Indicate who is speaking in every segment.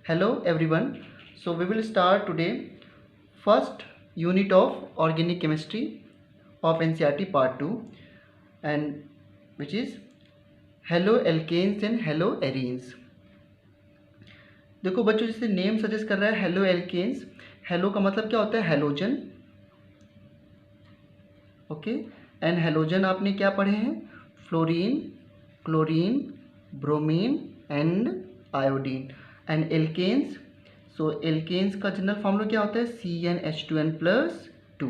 Speaker 1: Hello everyone. So we will start today first unit of organic chemistry of NCERT part 2 and which is haloalkanes and haloarenes. देखो बच्चों जैसे name suggest कर रहा है haloalkanes. Hello का मतलब क्या होता है? हेलोजन. ओके. एंड हेलोजन आपने क्या पढ़े हैं? Fluorine, chlorine, bromine and iodine. And alkenes, so alkenes का जनरल फॉर्मूला क्या होता है? CnH2n+2.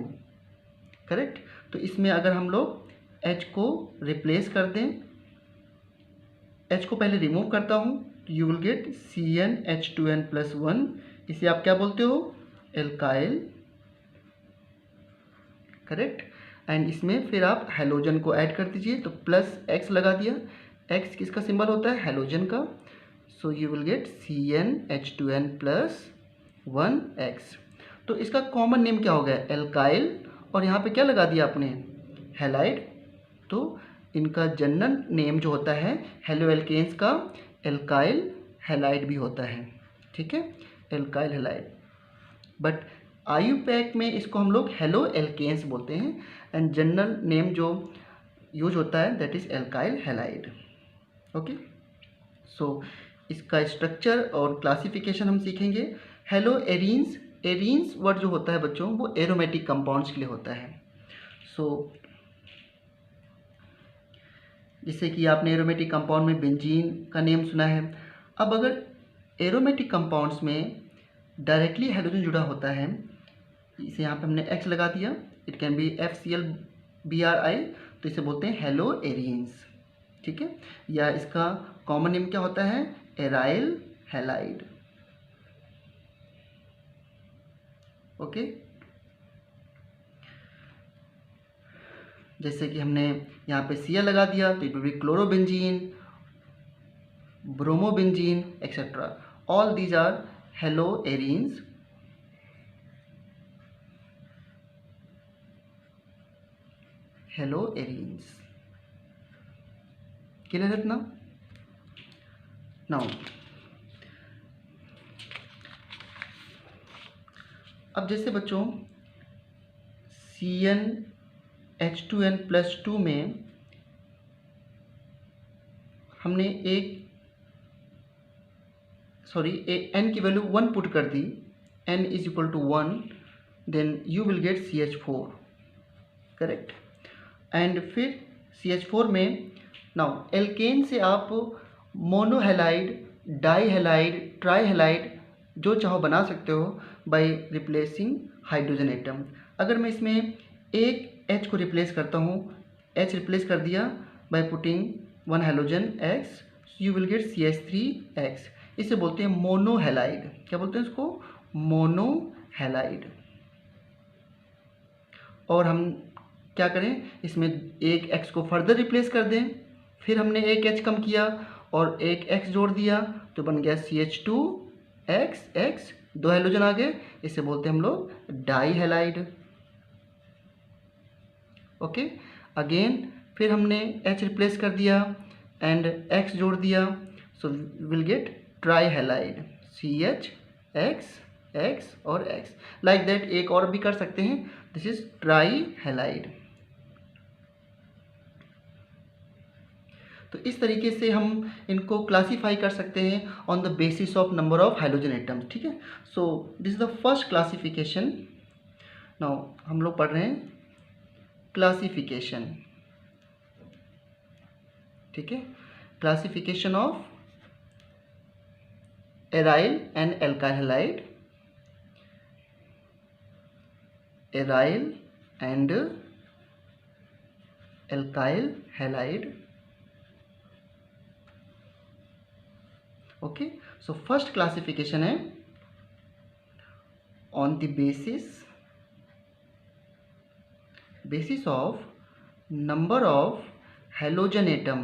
Speaker 1: करेक्ट. तो इसमें अगर हम लोग H को रिप्लेस कर दें, H को पहले रिमूव करता हूँ तो यू विल गेट CnH2n+1. इसे आप क्या बोलते हो? एल्काइल. करेक्ट. एंड इसमें फिर आप हेलोजन को ऐड कर दीजिए तो +X लगा दिया. X किसका सिंबल होता है? हेलोजन का. So you will gate CnH2n+1X. तो इसका कॉमन नेम क्या हो गया? एल्काइल. और यहाँ पे क्या लगा दिया आपने? हैलाइड. तो इनका जनरल नेम जो होता है हेलोएल्केन्स का, एल्काइल हैलाइड भी होता है. ठीक है, एल्काइल हैलाइड. बट IUPAC में इसको हम लोग हेलोएल्केन्स बोलते हैं. एंड जनरल नेम जो यूज होता है that is alkyl halide. Okay. So इसका स्ट्रक्चर और क्लासिफिकेशन हम सीखेंगे. हेलोएरीन्स, एरीन्स वर्ड जो होता है बच्चों वो एरोमेटिक कंपाउंड्स के लिए होता है. सो जैसे कि आपने एरोमेटिक कंपाउंड में बेंजीन का नेम सुना है. अब अगर एरोमेटिक कंपाउंड्स में डायरेक्टली हाइड्रोजन जुड़ा होता है, इसे यहाँ पे हमने X लगा दिया, इट कैन बी FClBrI, तो इसे बोलते हैं हेलोएरीन्स. ठीक है. या इसका कॉमन नेम क्या होता है? Aryl halide. ओके. जैसे कि हमने यहाँ पे Cl लगा दिया तो it will be chlorobenzene, bromobenzene etcetera. All these are haloarenes. Haloarenes. Clear है इतना? नाउ अब जैसे बच्चों CnH2n+2 में हमने n की वैल्यू 1 पुट कर दी, n = 1, then you will get CH4. Correct. And फिर CH4 में नाउ एल्केन से आप मोनोहेलाइड, डाईहेलाइड, ट्राईहेलाइड जो चाहो बना सकते हो बाय रिप्लेसिंग हाइड्रोजन एटम. अगर मैं इसमें एक H को रिप्लेस करता हूँ, H रिप्लेस कर दिया by putting 1 hydrogen X, you will gate CH3X. इसे बोलते हैं मोनोहेलाइड. क्या बोलते हैं इसको? मोनोहेलाइड. और हम क्या करें, इसमें एक X को फर्दर रिप्लेस कर दें, फिर हमने एक H कम किया और एक X जोड़ दिया तो बन गया CH2X. 2 हाइड्रोजन आ गए, इसे बोलते हैं हम लोग डाईहेलाइड. ओके. अगेन फिर हमने H रिप्लेस कर दिया एंड X जोड़ दिया, सो विल गेट ट्राईहेलाइड, CHX और X. लाइक दैट एक और भी कर सकते हैं, दिस इज ट्राईहेलाइड. तो इस तरीके से हम इनको क्लासीफाई कर सकते हैं on the basis of number of hydrogen atoms. ठीक है. So this is the first classification. Now हम लोग पढ़ रहे हैं क्लासिफिकेशन. ठीक है. Classification of aryl and alkyl halide. Aryl and alkyl halide. Okay. So first classification है on the basis of number of halogen atom.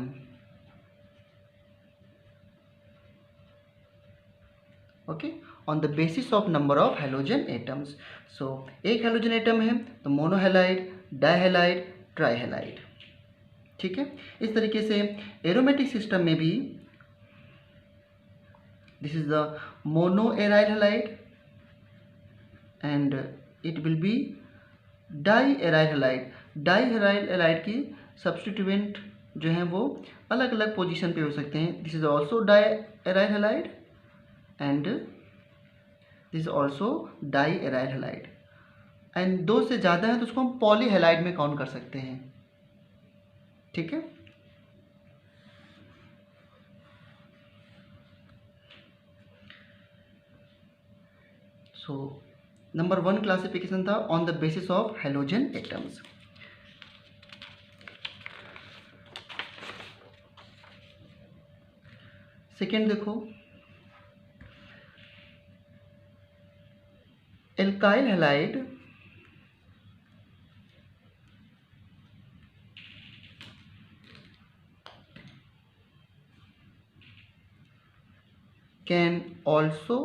Speaker 1: Okay. On the basis of number of halogen atoms. So एक halogen atom है तो मोनोहेलाइड, dihalide, ट्राईहेलाइड. ठीक है. इस तरीके से aromatic system में भी This is the monoaryl halide and it will be diaryl halide. Diaryl halide की सब्स्टिट्यूएंट जो हैं वो अलग अलग पोजीशन पे हो सकते हैं. This is also diaryl halide and this is also diaryl halide. And दो से ज़्यादा है तो उसको हम पॉलीहेलाइड में काउंट कर सकते हैं. ठीक है. सो नंबर 1 क्लासिफिकेशन था on the basis of halogen atoms. Second देखो, alkyl halide can also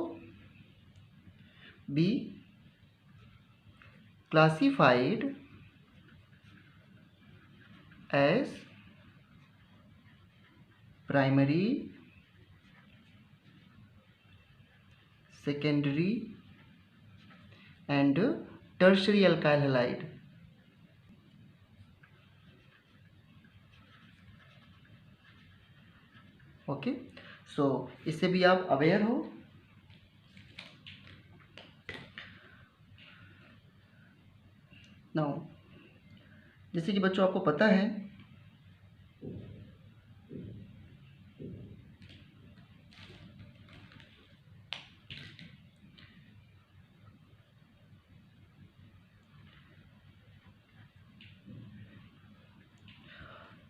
Speaker 1: be classified as primary, secondary and tertiary alkyl halide. Okay. So इससे भी आप अवेयर हो. नाउ जैसे कि बच्चों आपको पता है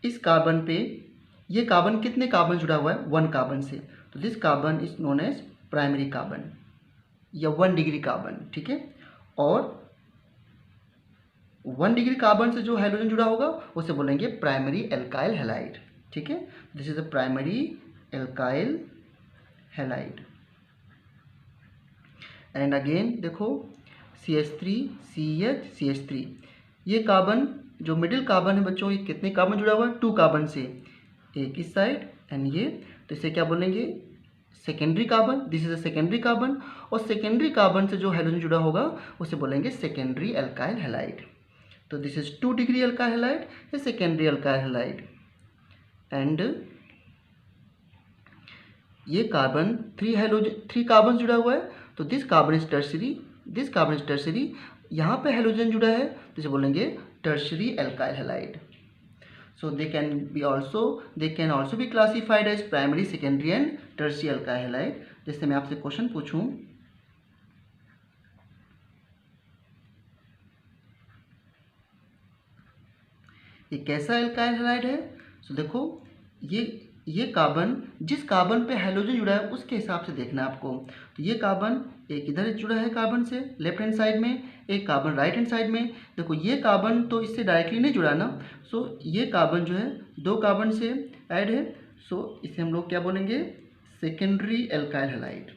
Speaker 1: इस कार्बन पे ये कार्बन कितने कार्बन जुड़ा हुआ है? 1 कार्बन से. तो this carbon is known as primary carbon या 1 डिग्री कार्बन. ठीक है. और 1 डिग्री कार्बन से जो हाइड्रोजन जुड़ा होगा उसे बोलेंगे प्राइमरी एल्काइल हैलाइड. ठीक है. This is a primary alkyl halide. And again देखो CH3 CH CH3 ये कार्बन जो मिडिल कार्बन है बच्चों, ये कितने कार्बन जुड़ा हुआ है? 2 कार्बन से. एक इस साइड एंड ये, तो इसे क्या बोलेंगे? Secondary carbon. This is a secondary carbon. और सेकेंडरी कार्बन से जो हाइड्रोजन जुड़ा होगा उसे बोलेंगे सेकेंडरी एल्काइल हैलाइड. तो this is 2 degree alkyl halide, ये सेकेंडरी एल्काइल हैलाइड. एंड ये कार्बन 3 कार्बन जुड़ा हुआ है. तो this carbon is tertiary, this carbon is tertiary. यहाँ पे हाइड्रोजन जुड़ा है तो इसे बोलेंगे tertiary alkyl halide. So they can also be classified as primary, secondary and tertiary alkyl halide. जैसे मैं आपसे क्वेश्चन पूछूं, ये कैसा एल्काइल हैलाइड है? सो देखो ये कार्बन जिस कार्बन पे हाइड्रोजन जुड़ा है उसके हिसाब से देखना है आपको. तो ये कार्बन एक इधर जुड़ा है कार्बन से लेफ्ट हैंड साइड में, एक कार्बन राइट हैंड साइड में. देखो ये कार्बन तो इससे डायरेक्टली नहीं जुड़ा ना. सो ये कार्बन जो है 2 कार्बन से ऐड है. सो इसे हम लोग क्या बोलेंगे? Secondary alkyl halide,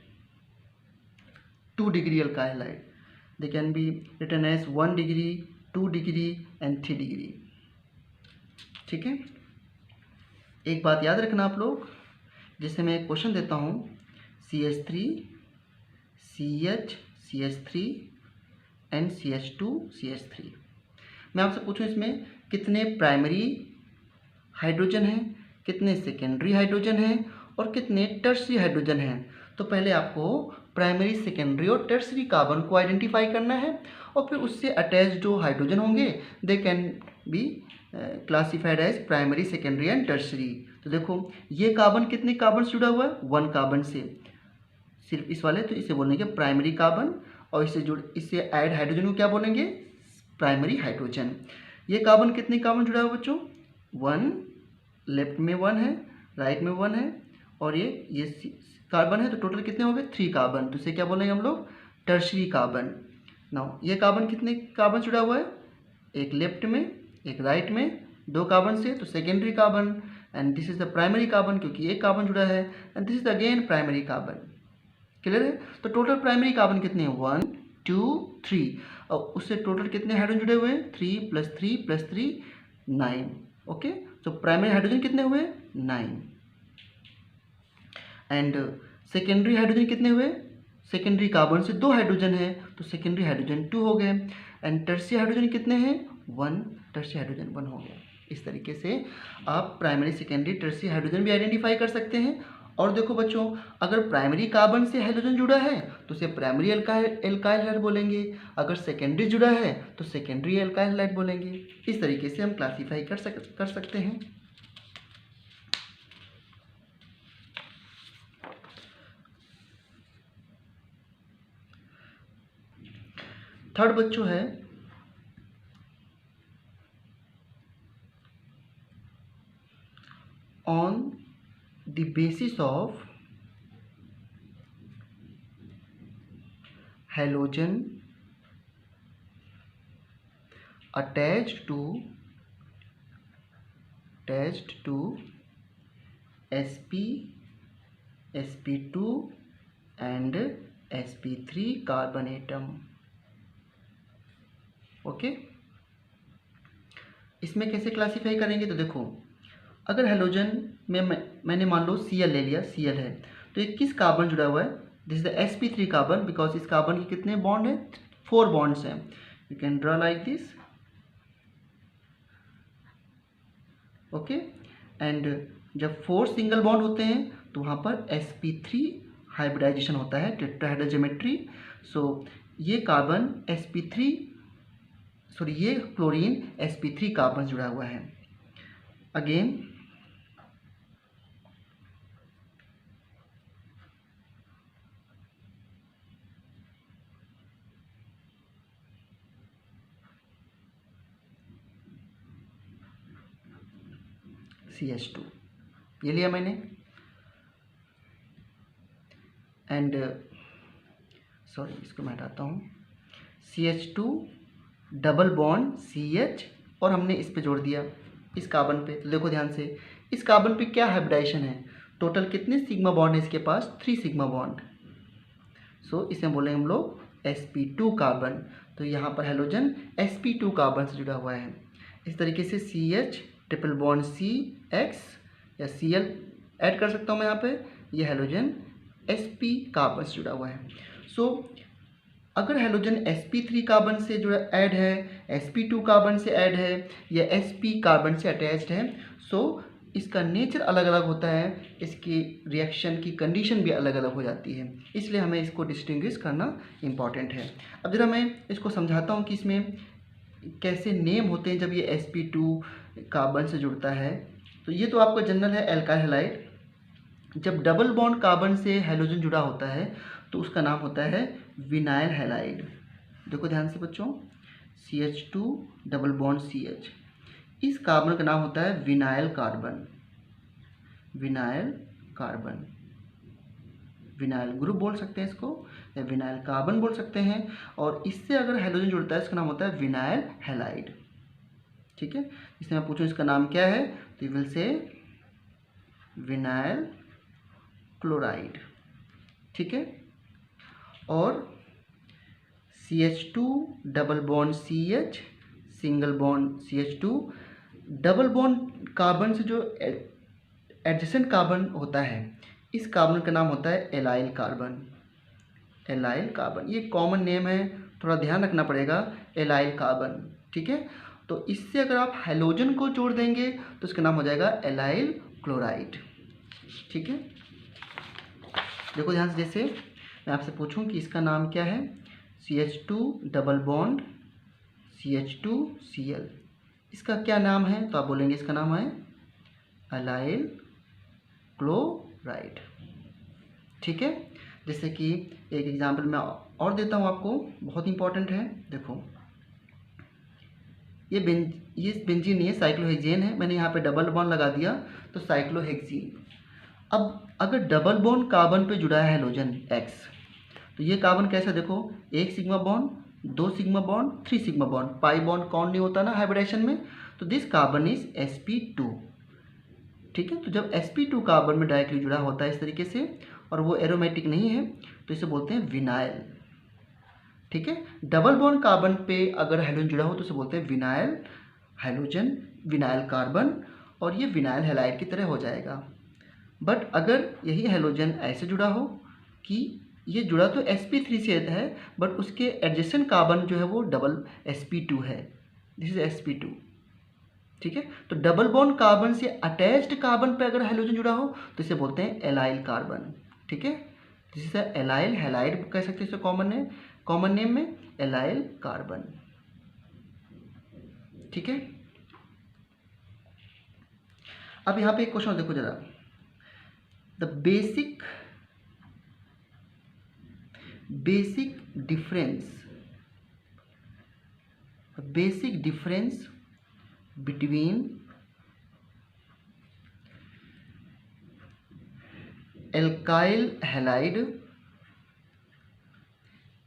Speaker 1: 2 degree alkyl halide. They can be written as 1 degree, 2 degree and 3 degree. ठीक है. एक बात याद रखना आप लोग, जैसे मैं एक क्वेश्चन देता हूँ CH3 CH CH3 and CH2 CH3. मैं आपसे पूछूं इसमें कितने प्राइमरी हाइड्रोजन हैं, कितने सेकेंडरी हाइड्रोजन हैं और कितने टर्शरी हाइड्रोजन हैं. तो पहले आपको प्राइमरी, सेकेंडरी और टर्शरी कार्बन को आइडेंटिफाई करना है और फिर उससे अटैच जो हाइड्रोजन होंगे they can be classified as primary, secondary and tertiary. तो देखो ये कार्बन कितने कार्बन से जुड़ा हुआ है? 1 कार्बन से, सिर्फ इस वाले. तो इसे बोलेंगे प्राइमरी कार्बन और इससे ऐड हाइड्रोजन को क्या बोलेंगे? Primary hydrogen. ये कार्बन कितने कार्बन जुड़ा हुआ है बच्चों? 1, लेफ्ट में 1 है, राइट में 1 है और ये कार्बन है. तो टोटल कितने हो गए? 3 कार्बन. तो इसे क्या बोलेंगे हम लोग? Tertiary carbon. नाउ ये कार्बन कितने कार्बन जुड़ा हुआ है? एक लेफ्ट में, एक राइट में, 2 कार्बन से. तो secondary carbon. And this is the primary carbon क्योंकि एक कार्बन जुड़ा है. And this is again primary carbon. Clear है? तो टोटल प्राइमरी कार्बन कितने हैं? 1 2 3. और उससे टोटल कितने हाइड्रोजन जुड़े हुए हैं? 3 + 3 + 3 9. ओके. तो प्राइमरी हाइड्रोजन कितने हुए? 9. एंड सेकेंडरी हाइड्रोजन कितने हुए, सेकेंडरी कार्बन से 2 हाइड्रोजन है तो सेकेंडरी हाइड्रोजन 2 हो गए। एंड टर्शियरी हाइड्रोजन कितने हैं, 1, टर्शियरी हाइड्रोजन 1 हो गया। इस तरीके से आप प्राइमरी सेकेंडरी टर्शियरी हाइड्रोजन भी आइडेंटिफाई कर सकते हैं। और देखो बच्चों, अगर प्राइमरी कार्बन से हाइड्रोजन जुड़ा है तो उसे प्राइमरी एल्काइल हाइड बोलेंगे, अगर सेकेंडरी जुड़ा है तो सेकेंडरी एल्काइल हाइड बोलेंगे। इस तरीके से हम क्लासीफाई कर सकते हैं। थर्ड बच्चों है on the basis of halogen attached to sp sp2 and sp3 carbon atom. Okay, इसमें कैसे क्लासीफाई करेंगे, तो देखो अगर हेलोजन में मैंने मान लो Cl ले लिया, Cl है तो ये किस कार्बन जुड़ा हुआ है, this is the sp3 carbon, because इस कार्बन के कितने बॉन्ड हैं, 4 बॉन्ड्स हैं। You can draw like this. Okay, and जब 4 सिंगल बॉन्ड होते हैं तो वहाँ पर sp3 हाइब्रिडाइजेशन होता है, टेट्राहेड्रल ज्योमेट्री। सो ये कार्बन sp3 सॉरी ये क्लोरीन sp3 कार्बन जुड़ा हुआ है। अगेन CH2 ये लिया मैंने, एंड सॉरी इसको मैं हटाता हूँ, CH2 डबल बॉन्ड CH और हमने इस पे जोड़ दिया इस कार्बन पे। तो देखो ध्यान से, इस कार्बन पे क्या हाइब्रिडाइजेशन है, टोटल कितने सिग्मा बॉन्ड है इसके पास, 3 सिग्मा बॉन्ड। सो इसे बोलेंगे हम लोग sp2 कार्बन। तो यहाँ पर हेलोजन sp2 कार्बन से जुड़ा हुआ है। इस तरीके से CH ट्रिपल बॉन्ड CX या Cl ऐड कर सकता हूँ मैं यहाँ पे, ये हेलोजन sp कार्बन से जुड़ा हुआ है। सो अगर हेलोजन sp3 कार्बन से जुड़ा ऐड है, sp2 कार्बन से ऐड है या sp कार्बन से अटैच्ड है, सो इसका नेचर अलग अलग होता है, इसकी रिएक्शन की कंडीशन भी अलग अलग हो जाती है, इसलिए हमें इसको डिस्टिंग्विश करना इम्पॉर्टेंट है। अब जरा मैं इसको समझाता हूँ कि इसमें कैसे नेम होते हैं जब ये sp2 कार्बन से जुड़ता है। तो ये तो आपका जनरल है एल्काइल हैलाइड। जब डबल बॉन्ड कार्बन से हेलोजन जुड़ा होता है तो उसका नाम होता है विनाइल हैलाइड। देखो ध्यान से बच्चों, CH2 डबल बॉन्ड CH, इस कार्बन का नाम होता है vinyl carbon. Vinyl carbon, vinyl group बोल सकते हैं इसको या विनाइल कार्बन बोल सकते हैं। और इससे अगर हेलोजन जुड़ता है इसका नाम होता है विनाइल हैलाइड। ठीक है, इसमें मैं पूछूं इसका नाम क्या है, तो you will say vinyl chloride. ठीक है, और CH2 double bond CH single bond CH2 double bond carbon से जो एडजेसेंट कार्बन होता है, इस कार्बन का नाम होता है एलाइल कार्बन। एलाइल कार्बन ये कॉमन नेम है, थोड़ा ध्यान रखना पड़ेगा, एलाइल कार्बन। ठीक है, तो इससे अगर आप हेलोजन को जोड़ देंगे तो इसका नाम हो जाएगा एलाइल क्लोराइड। ठीक है, देखो ध्यान से, जैसे मैं आपसे पूछूं कि इसका नाम क्या है, CH2 डबल बॉन्ड CH2Cl, इसका क्या नाम है, तो आप बोलेंगे इसका नाम है एलाइल क्लोराइड। ठीक है, जैसे कि एक एग्जांपल मैं और देता हूँ आपको, बहुत इंपॉर्टेंट है। देखो ये बेंजीन नहीं है, साइक्लोहेक्सेन है, मैंने यहाँ पे डबल बॉन्ड लगा दिया तो साइक्लोहेक्सीन। अब अगर डबल बॉन्ड कार्बन पे जुड़ा है हेलोजन X, तो ये कार्बन कैसा, देखो 1 sigma bond, 2 sigma bond, 3 sigma bond, pi bond count नहीं होता ना हाइब्रिडाइजेशन में, तो दिस कार्बन इज sp2। ठीक है, तो जब sp2 कार्बन में डायरेक्टली जुड़ा होता है इस तरीके से और वो एरोमेटिक नहीं है तो इसे बोलते हैं विनाइल। ठीक है, डबल बॉन्ड कार्बन पे अगर हेलोजन जुड़ा हो तो इसे बोलते हैं विनाइल हेलोजन, विनाइल कार्बन, और ये विनाइल हैलाइड की तरह हो जाएगा। बट अगर यही हेलोजन ऐसे जुड़ा हो कि ये जुड़ा तो sp3 से है, बट उसके एडजेसेंट कार्बन जो है वो डबल sp2 है। This is sp2। ठीक है, तो डबल बॉन्ड कार्बन से अटैच्ड कार्बन पे अगर हाइड्रोजन जुड़ा हो तो इसे बोलते हैं एलाइल कार्बन। ठीक है, दिस इज एलाइल, हैलाइड कह सकते हैं इसे कॉमन नेम में एलाइल कार्बन। ठीक है, अब यहाँ पे एक क्वेश्चन देखो जरा, the basic difference between alkyl halide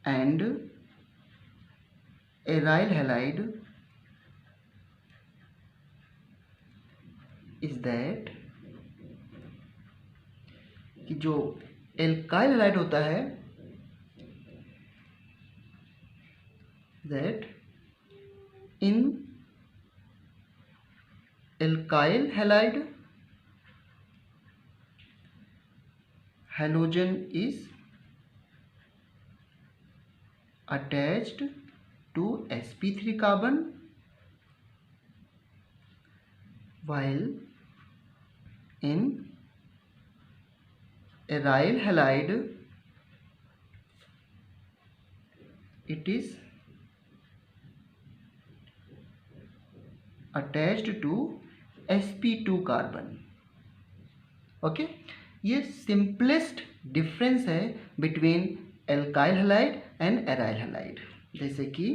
Speaker 1: and aryl halide is that कि जो एल्काइल हैलाइड होता है that in alkyl halide halogen is attached to sp3 carbon, while in aryl halide it is attached to sp2 carbon. Okay, ये simplest difference है between alkyl halide and aryl halide. जैसे कि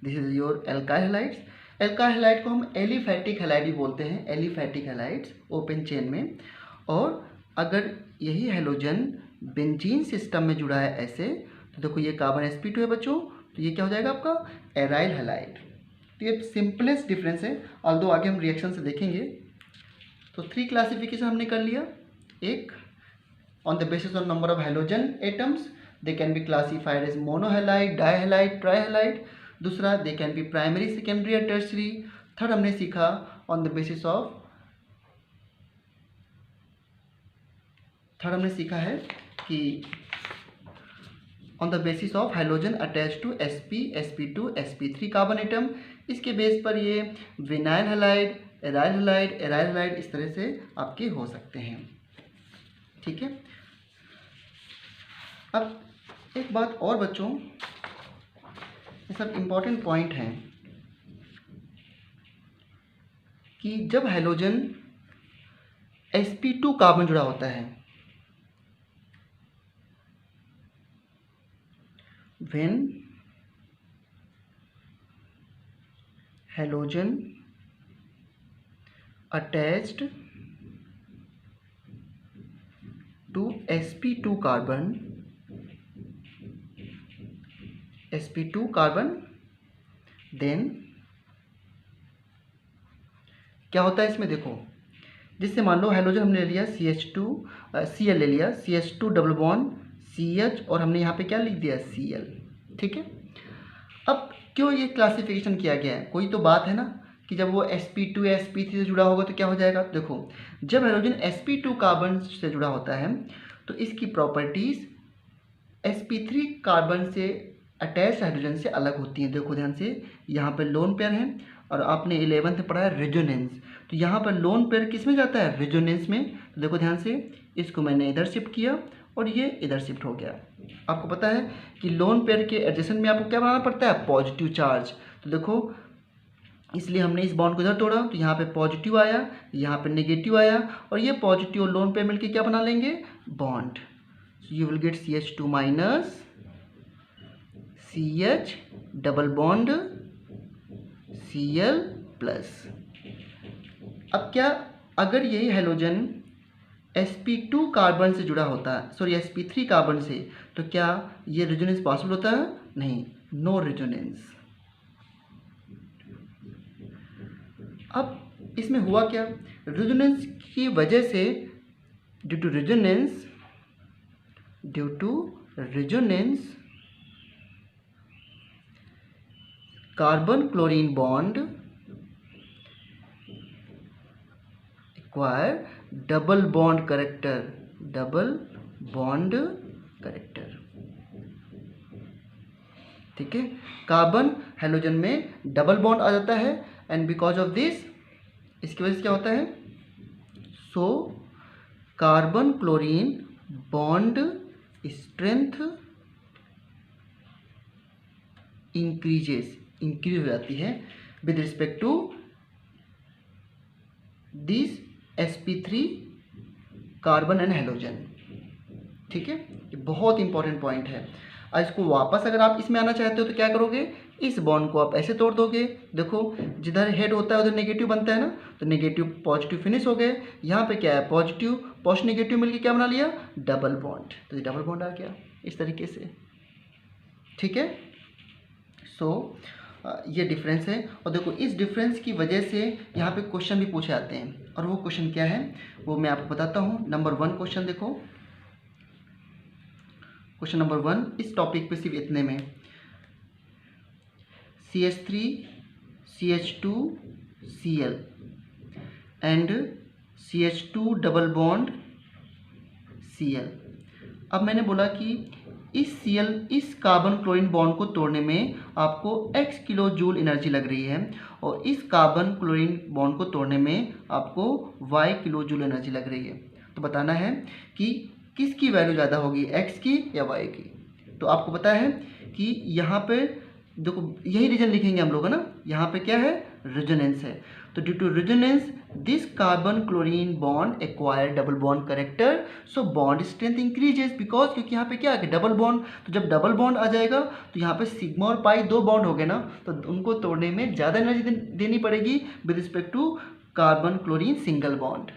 Speaker 1: this is your alkyl halides. Alkyl halide को हम aliphatic halide भी बोलते हैं, aliphatic halides open chain में। और अगर यही हैलोजन बेंजीन सिस्टम में जुड़ा है ऐसे, तो देखो ये कार्बन sp2 है बच्चों, तो ये क्या हो जाएगा आपका एराइल हैलाइड। तो ये सिंपलेस्ट डिफरेंस है, ऑल्दो आगे हम रिएक्शन से देखेंगे। तो 3 क्लासिफिकेशन हमने कर लिया। एक, on the basis of number of halogen atoms they can be classified as monohalide, dihalide, trihalide. दूसरा, they can be primary, secondary और टर्शरी। थर्ड हमने सीखा ऑन द बेसिस ऑफ है कि on the basis of hydrogen attach to sp, sp2, sp3 carbon atom. इसके base पर ये vinyl halide, aryl halide, aryl halide इस तरह से आपके हो सकते हैं। ठीक है, अब एक बात और बच्चों, ये सब इम्पॉर्टेंट पॉइंट हैं कि जब हाइड्रोजन sp2 कार्बन जुड़ा होता है, when halogen attached to sp2 carbon, then क्या होता है इसमें देखो, जिससे मान लो हाइड्रोजन हमने ले लिया Cl ले लिया, CH2 डबल बॉन्ड CH, और हमने यहाँ पे क्या लिख दिया Cl। ठीक है, अब क्यों ये क्लासिफिकेशन किया गया है? कोई तो बात है ना कि जब वो sp2 या sp3 से जुड़ा होगा तो क्या हो जाएगा। देखो, जब हाइड्रोजन sp2 कार्बन से जुड़ा होता है तो इसकी प्रॉपर्टीज sp3 कार्बन से अटैच हाइड्रोजन से अलग होती हैं। देखो ध्यान से, यहाँ पर लोन पेयर है और आपने 11th में पढ़ा है रेजोनेंस, तो यहाँ पर लोन पेयर किस में जाता है, रेजोनेंस में। तो देखो ध्यान से, इसको मैंने इधर शिफ्ट किया और ये इधर शिफ्ट हो गया। आपको पता है कि लोन पेयर के एडजेसेंट में आपको क्या बनाना पड़ता है, पॉजिटिव चार्ज। तो देखो, इसलिए हमने इस बॉन्ड को इधर तोड़ा, तो यहाँ पे पॉजिटिव आया, यहाँ पे नेगेटिव आया, और ये पॉजिटिव और लोन पेयर मिलके क्या बना लेंगे, bond. You will gate CH2 minus CH double bond Cl plus. अब क्या, अगर यही हैलोजन sp2 कार्बन से जुड़ा होता है, सॉरी sp3 कार्बन से, तो क्या ये रेजोनेंस पॉसिबल होता है, नहीं, नो रेजोनेंस। अब इसमें हुआ क्या, रेजोनेंस की वजह से, due to resonance carbon chlorine bond acquire double bond bond character. ठीक है, कार्बन हेलोजन में डबल बॉन्ड आ जाता है एंड बिकॉज ऑफ दिस, इसकी वजह से क्या होता है, so carbon chlorine bond strength increase हो जाती है with respect to this sp3 carbon and halogen. ठीक है, ये बहुत इंपॉर्टेंट पॉइंट है। और इसको वापस अगर आप इसमें आना चाहते हो तो क्या करोगे, इस बॉन्ड को आप ऐसे तोड़ दोगे। देखो जिधर हेड होता है उधर नेगेटिव बनता है ना, तो नेगेटिव पॉजिटिव फिनिश हो गए। यहाँ पे क्या है, पॉजिटिव नेगेटिव मिलके क्या बना लिया, डबल बॉन्ड। तो ये डबल बॉन्ड आ गया इस तरीके से। ठीक है, सो ये डिफरेंस है। और देखो इस डिफरेंस की वजह से यहाँ पे क्वेश्चन भी पूछे जाते हैं, और वो क्वेश्चन क्या है वो मैं आपको बताता हूँ। नंबर 1 क्वेश्चन देखो, क्वेश्चन नंबर 1 इस टॉपिक पे सिर्फ इतने में, CH3 CH2 Cl and CH2 double bond Cl। अब मैंने बोला कि इस कार्बन क्लोरीन बॉन्ड को तोड़ने में आपको x किलो जूल एनर्जी लग रही है, और इस कार्बन क्लोरीन बॉन्ड को तोड़ने में आपको y किलो जूल एनर्जी लग रही है। तो बताना है कि किसकी वैल्यू ज़्यादा होगी, x की या y की। तो आपको पता है कि यहाँ पे देखो यही रीजन लिखेंगे हम लोग, है ना। यहाँ पे क्या है, रेजोनेंस है। तो due to resonance this carbon chlorine bond acquire double bond character, so bond strength increases because, क्योंकि यहाँ पे क्या है डबल बॉन्ड, तो जब डबल बॉन्ड आ जाएगा तो यहाँ पे सिग्मा और पाई 2 बॉन्ड हो गए ना, तो उनको तोड़ने में ज़्यादा एनर्जी देनी पड़ेगी with respect to carbon chlorine single bond.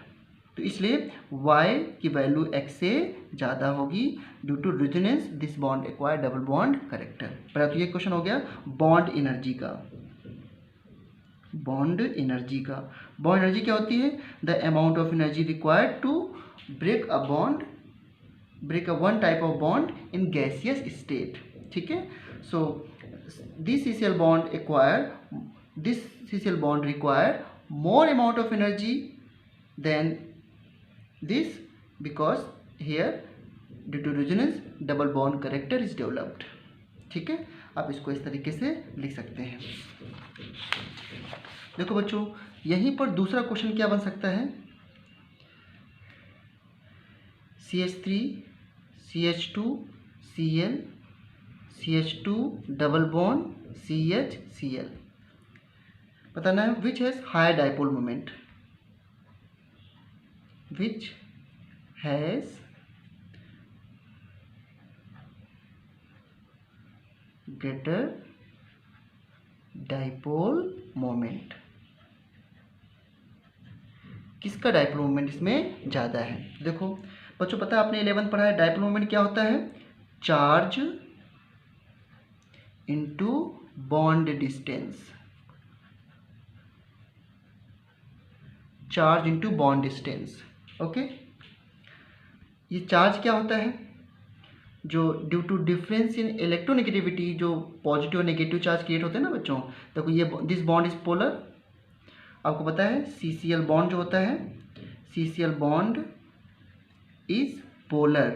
Speaker 1: तो इसलिए y की वैल्यू x से ज़्यादा होगी due to resonance this bond acquire double bond character. पहला तो ये क्वेश्चन हो गया बॉन्ड एनर्जी का। बॉन्ड एनर्जी क्या होती है, the amount of energy required to break a one type of bond in gaseous state. ठीक है, so this CCl bond require more amount of energy than this because here due to resonance double bond character is developed। ठीक है, आप इसको इस तरीके से लिख सकते हैं। देखो बच्चों यहीं पर दूसरा क्वेश्चन क्या बन सकता है, CH3 CH2 Cl CH2 double bond CH Cl। बताना है which has higher dipole moment, which has greater dipole moment। किसका डाइपोल मोमेंट इसमें ज़्यादा है। देखो बच्चों पता है आपने 11th पढ़ा है, डाइपोल मोमेंट क्या होता है, charge into bond distance, charge into bond distance. Okay, ये चार्ज क्या होता है, जो due to difference in electronegativity जो पॉजिटिव और नेगेटिव चार्ज क्रिएट होते हैं ना बच्चों। देखो ये दिस बॉन्ड इज पोलर, आपको पता है CCl बॉन्ड जो होता है, CCl bond is polar.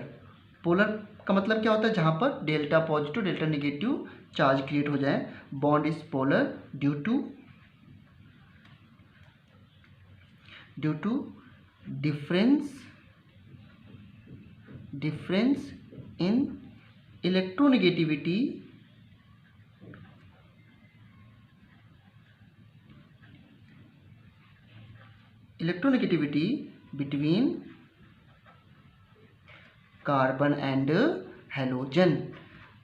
Speaker 1: Polar का मतलब क्या होता है, जहाँ पर delta positive delta negative charge create हो जाए। Bond is polar due to difference in electronegativity between carbon and halogen.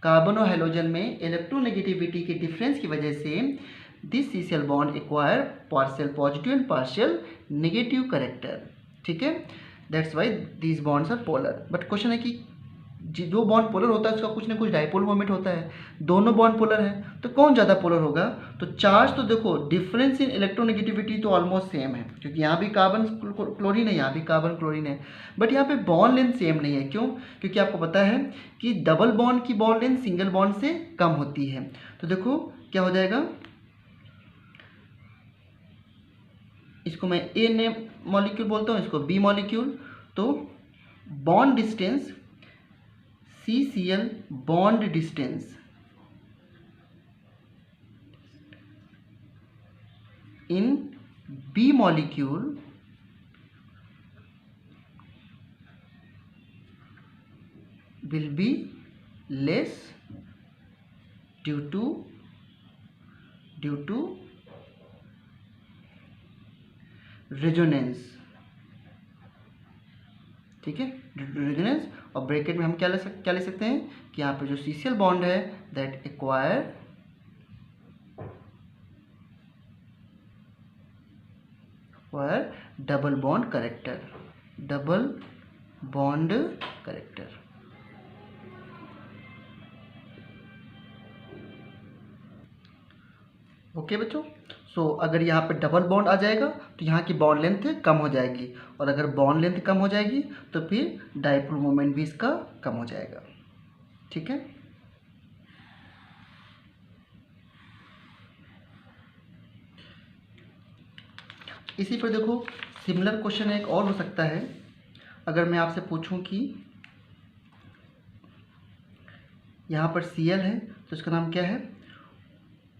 Speaker 1: Carbon और हेलोजन में इलेक्ट्रोनेगेटिविटी के डिफरेंस की वजह से this CCl bond acquire partial positive and partial negative character. ठीक है, that's why these bonds are polar. But question है कि जो बॉन्ड पोलर होता है उसका कुछ ना कुछ डाइपोल मोमेंट होता है, दोनों बॉन्ड पोलर है तो कौन ज़्यादा पोलर होगा। तो चार्ज तो देखो डिफरेंस इन इलेक्ट्रोनेगेटिविटी तो ऑलमोस्ट सेम है, क्योंकि यहाँ भी कार्बन क्लोरीन है यहाँ भी कार्बन क्लोरीन है, बट यहाँ पे बॉन्ड लेंथ सेम नहीं है। क्यों, क्योंकि आपको पता है कि डबल बॉन्ड की बॉन्ड लेंथ सिंगल बॉन्ड से कम होती है। तो देखो क्या हो जाएगा, इसको मैं A ने मॉलिक्यूल बोलता हूँ, इसको B मॉलिक्यूल। तो bond distance CCl bond distance in B molecule will be less due to resonance. ठीक है, रेजोनेंस। और ब्रैकेट में हम क्या ले सकते हैं कि यहाँ पे जो CCl बॉन्ड है that acquire double bond character. Okay बच्चों, सो अगर यहाँ पे डबल बॉन्ड आ जाएगा तो यहाँ की बॉन्ड लेंथ कम हो जाएगी, और अगर बॉन्ड लेंथ कम हो जाएगी तो फिर डाइपोल मोमेंट भी इसका कम हो जाएगा। ठीक है, इसी पर देखो सिमिलर क्वेश्चन एक और हो सकता है। अगर मैं आपसे पूछूं कि यहाँ पर Cl है तो इसका नाम क्या है,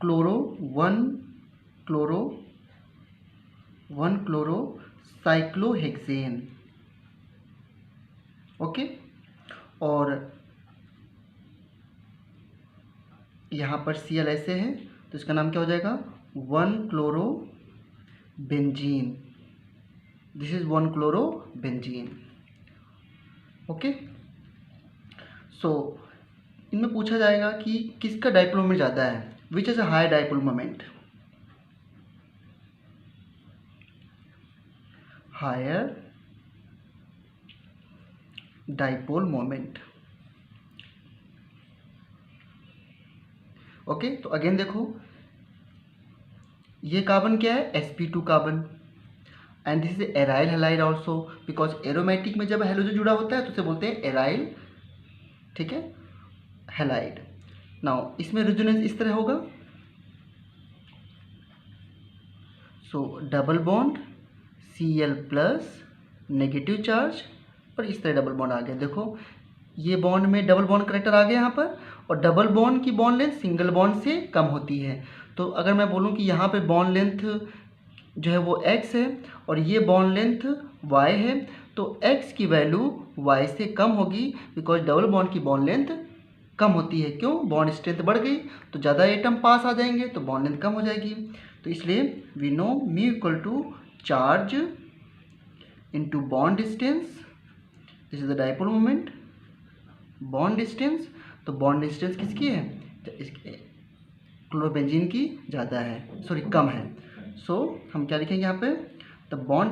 Speaker 1: क्लोरो 1-क्लोरो साइक्लोहेक्सेन। ओके, और यहाँ पर Cl ऐसे है तो इसका नाम क्या हो जाएगा, 1-क्लोरो बेंजीन। दिस इज 1-क्लोरो बेंजीन। ओके, सो इनमें पूछा जाएगा कि किसका डाइपोल मोमेंट ज़्यादा है, which is a high dipole moment, higher dipole moment. Okay, तो अगेन देखो ये कार्बन क्या है, sp2 carbon, and this is aryl halide also, because aromatic में जब हेलोजन जुड़ा होता है तो उसे बोलते हैं एराइल। ठीक है, हैलाइड। नाउ इसमें रेजोनेंस इस तरह होगा, सो double bond Cl plus negative charge, और इस तरह डबल बॉन्ड आ गया। देखो ये बॉन्ड में डबल बॉन्ड करेक्टर आ गया यहाँ पर, और डबल बॉन्ड की बॉन्ड लेंथ सिंगल बॉन्ड से कम होती है। तो अगर मैं बोलूँ कि यहाँ पे बॉन्ड लेंथ जो है वो x है और ये बॉन्ड लेंथ y है, तो x की वैल्यू y से कम होगी, बिकॉज डबल बॉन्ड की बॉन्ड लेंथ कम होती है। क्यों, बॉन्ड स्ट्रेंथ बढ़ गई तो ज़्यादा एटम पास आ जाएंगे तो बॉन्ड लेंथ कम हो जाएगी। तो इसलिए we know mu equal to charge into bond distance, this is the dipole moment, bond distance. तो बॉन्ड डिस्टेंस किसकी है, इसके क्लोरोबेंजीन की ज़्यादा है, सॉरी कम है। सो हम क्या लिखेंगे यहाँ पे, the bond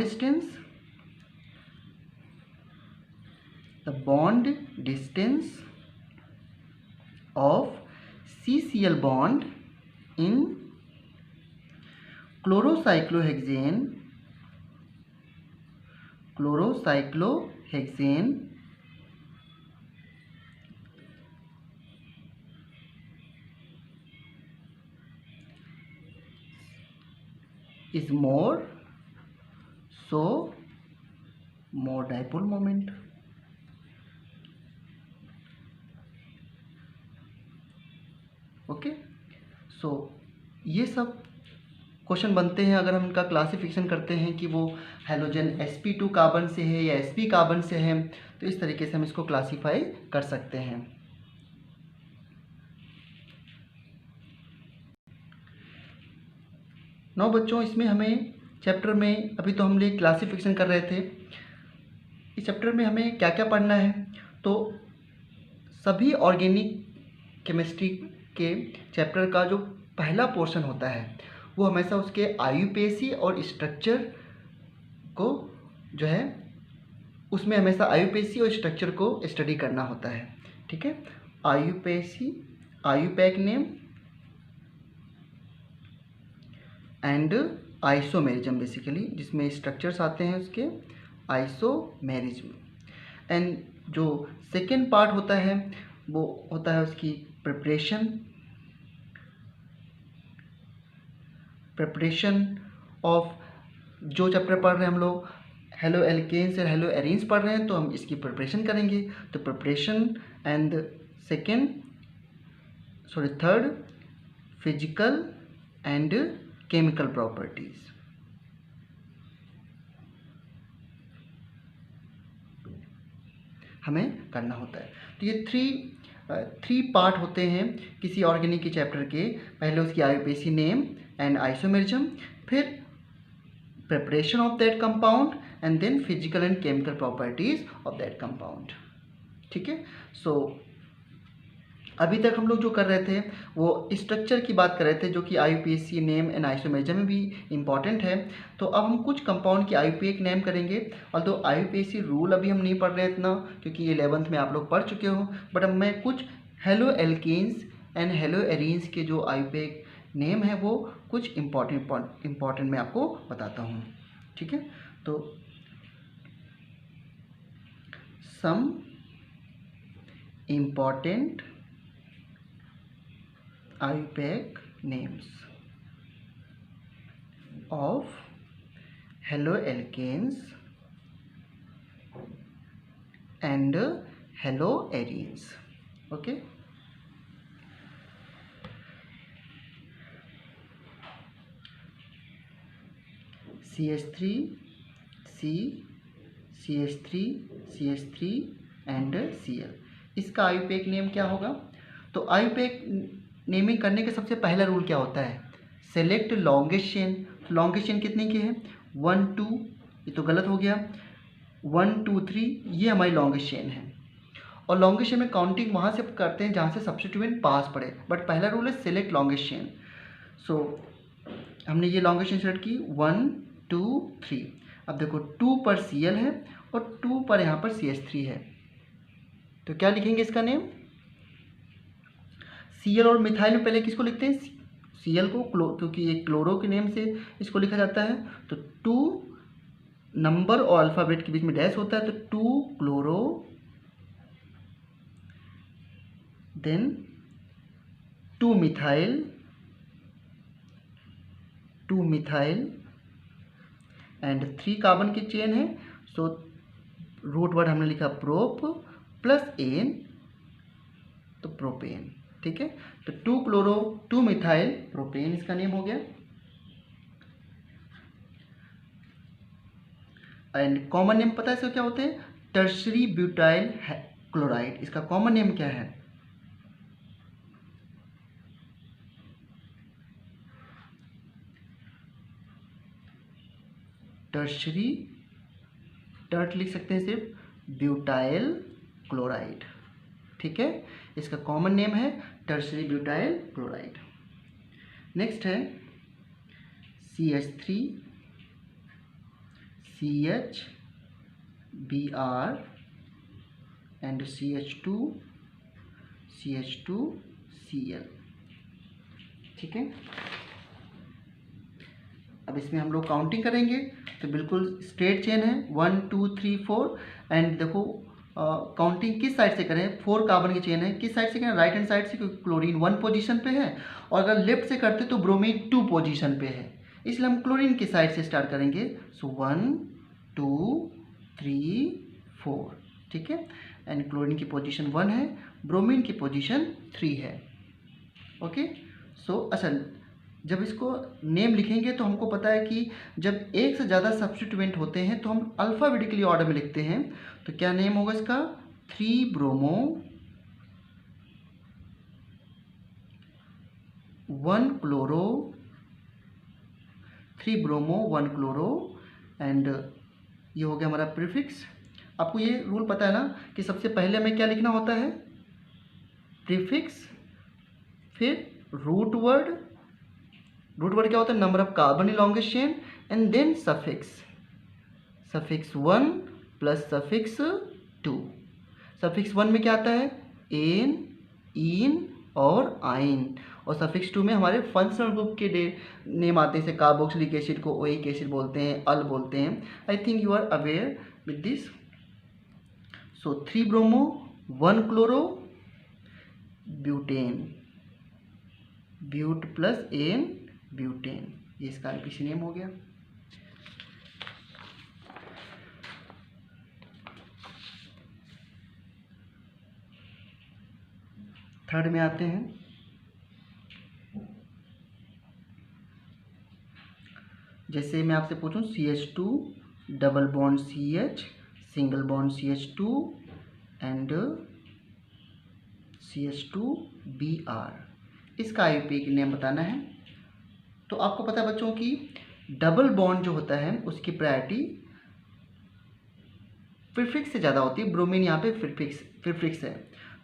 Speaker 1: distance of CCl bond in chlorocyclohexane is more, so more dipole moment। Okay, so ये सब क्वेश्चन बनते हैं अगर हम इनका क्लासिफिकेशन करते हैं कि वो हैलोजन sp2 कार्बन से है या sp कार्बन से है, तो इस तरीके से हम इसको क्लासीफाई कर सकते हैं। नौ बच्चों, इसमें हमें चैप्टर में, अभी तो हम लोग क्लासिफिकेशन कर रहे थे, इस चैप्टर में हमें क्या क्या पढ़ना है, तो सभी ऑर्गेनिक केमिस्ट्री के चैप्टर का जो पहला पोर्शन होता है वो हमेशा उसके आयुपेसी और स्ट्रक्चर को जो है उसमें हमेशा आयुपेसी और स्ट्रक्चर को स्टडी करना होता है। ठीक है, आयुपेसी, IUPAC name and isomerism basically, जिसमें स्ट्रक्चर्स आते हैं उसके आइसोमेरिज्म। एंड जो सेकेंड पार्ट होता है वो होता है उसकी प्रिपरेशन ऑफ, जो चैप्टर पढ़ रहे हैं हम लोग हेलो एल्केन्स और हेलो एरीन्स पढ़ रहे हैं तो हम इसकी प्रिपरेशन करेंगे। तो preparation and third physical and chemical properties. हमें करना होता है। तो ये थ्री पार्ट होते हैं किसी ऑर्गेनिक के चैप्टर के। पहले उसकी आईयूपीएसी नेम एंड आइसोमेरिज्म, फिर preparation of that compound, and then physical and chemical properties of that compound. ठीक है। सो अभी तक हम लोग जो कर रहे थे वो स्ट्रक्चर की बात कर रहे थे, जो कि आईयूपीएसी नेम एंड आइसोमेरिज्म में भी इम्पॉर्टेंट है। तो अब हम कुछ कंपाउंड की आईयूपीए नेम करेंगे। और तो आईयूपीएसी रूल अभी हम नहीं पढ़ रहे इतना, क्योंकि 11th में आप लोग पढ़ चुके हो। बट अब मैं कुछ halo alkanes and halo arenes के जो आईयूपीए नेम है वो कुछ इम्पॉर्टेंट मैं आपको बताता हूँ। ठीक है। तो some important IUPAC names of haloalkanes and haloarenes. Okay. CH3, C, CH3, CH3 and Cl। इसका आईयूपीएक नेम क्या होगा? तो आईयूपीएक नेमिंग करने का सबसे पहला रूल क्या होता है? Select longest chain. Longest chain कितने की है? 1 2, ये तो गलत हो गया। 1 2 3 ये हमारी लॉन्गेस्ट चेन है। और लॉन्गेस्ट चेन में काउंटिंग वहाँ से करते हैं जहाँ से सब्स्टिट्यूएंट पास पड़े। बट पहला रूल है सेलेक्ट लॉन्गेस्ट चेन। सो हमने ये लॉन्गेस्ट चेन सेलेक्ट की 1 2 3। अब देखो 2 पर Cl है और 2 पर यहाँ पर CH3 है। तो क्या लिखेंगे इसका नेम? Cl और मिथाइल में पहले किसको लिखते हैं? Cl को, क्योंकि ये क्लोरो के नेम से इसको लिखा जाता है। तो 2 नंबर और अल्फ़ाबेट के बीच में डैश होता है, तो 2 chloro, then 2 methyl and 3 carbon की चेन है। सो रूट वर्ड हमने लिखा प्रोप प्लस एन, तो प्रोपेन। ठीक है। तो 2 क्लोरो 2 मिथाइल प्रोपेन इसका नेम हो गया। एंड कॉमन नेम पता है इसका क्या होते हैं? Tertiary butyl chloride. इसका कॉमन नेम क्या है? टर्शरी, टर्ट लिख सकते हैं सिर्फ, ब्यूटाइल क्लोराइड। ठीक है। इसका कॉमन नेम है टर्शरी ब्यूटाइल क्लोराइड। नेक्स्ट है CH3, CHBr and CH2, CH2Cl। ठीक है। अब इसमें हम लोग काउंटिंग करेंगे तो बिल्कुल स्ट्रेट चेन है 1 2 3 4। एंड देखो काउंटिंग किस साइड से करें? 4 कार्बन की चेन है, किस साइड से करें? राइट हैंड साइड से, क्योंकि क्लोरीन 1 पोजीशन पे है। और अगर लेफ्ट से करते तो ब्रोमीन 2 पोजीशन पे है, इसलिए हम क्लोरीन की साइड से स्टार्ट करेंगे। सो 1 2 3 4। ठीक है। एंड क्लोरीन की पोजीशन 1 है, ब्रोमीन की पोजीशन 3 है। ओके। सो अच्छा, जब इसको नेम लिखेंगे तो हमको पता है कि जब एक से ज़्यादा सब्स्टिट्यूएंट होते हैं तो हम अल्फ़ाबेटिकली ऑर्डर में लिखते हैं। तो क्या नेम होगा इसका? 3 bromo 1 chloro, 3 bromo 1 chloro. And ये हो गया हमारा प्रीफिक्स। आपको ये रूल पता है ना कि सबसे पहले हमें क्या लिखना होता है? प्रीफिक्स, फिर रूट वर्ड। रूट वर्ड क्या होता है? Number of carbon in longest chain, and then suffix, suffix 1 plus suffix 2। Suffix 1 में क्या आता है? एन, इन और आइन। और सफिक्स 2 में हमारे फंक्शनल ग्रुप के नेम आते हैं, जैसे कार्बोक्सिलिक एसिड को ओइक एसिड बोलते हैं, अल बोलते हैं। I think you are aware with this. So 3 bromo 1 chloro, butane, but plus ane, butane. ये इसका आईपीसी नेम हो गया। थर्ड में आते हैं। जैसे मैं आपसे पूछूं CH2 double bond CH single bond CH2 and CH2Br, इसका IUPAC नेम बताना है। तो आपको पता है बच्चों कि डबल बॉन्ड जो होता है उसकी प्रायोरिटी प्रीफिक्स से ज़्यादा होती है। ब्रोमीन यहाँ पे प्रीफिक्स है।